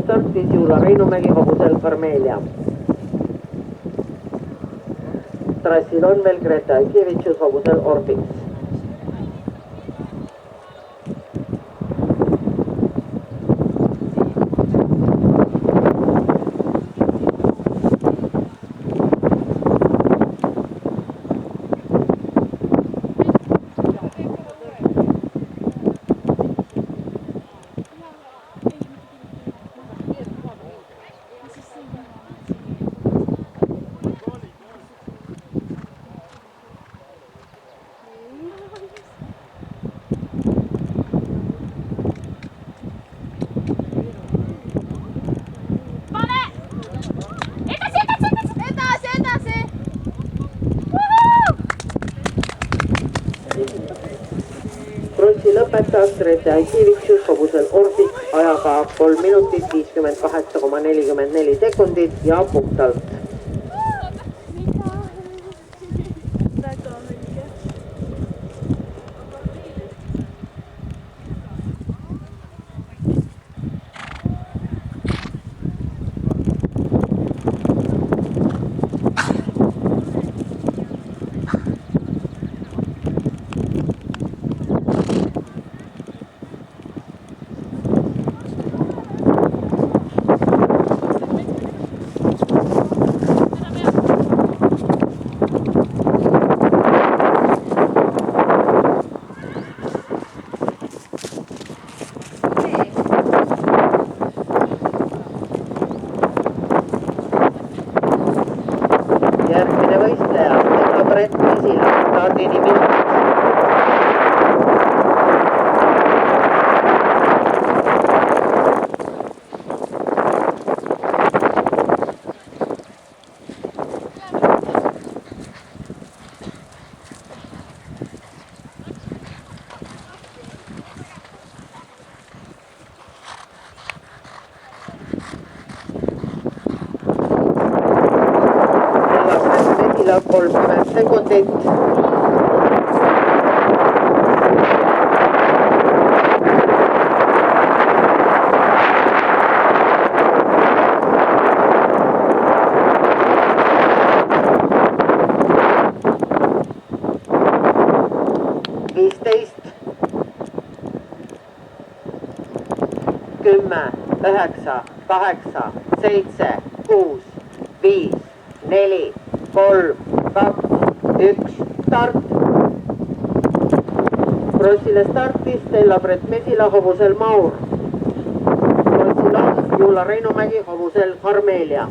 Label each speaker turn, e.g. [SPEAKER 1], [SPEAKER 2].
[SPEAKER 1] startis Juula Reinumägi hobusel Karmeelia. Trassil on veel Greta Kivitšus hobusel Orbits. Krossi lõpetas Greta Kivitšus hobusel Orbits ajaga 3 minutit 58,44 sekundit ja puhtalt. Järgmine võistleja Karmeelia stardini minutid. Mesila 30 sekundit. Viisteist, 10, 9, 8, 7, 6, 5, 4, 3, 2, 1, start. Krossile startis Mesila hobusel Maur. Krossil on Juula Reinumägi hobusel Karmeelia.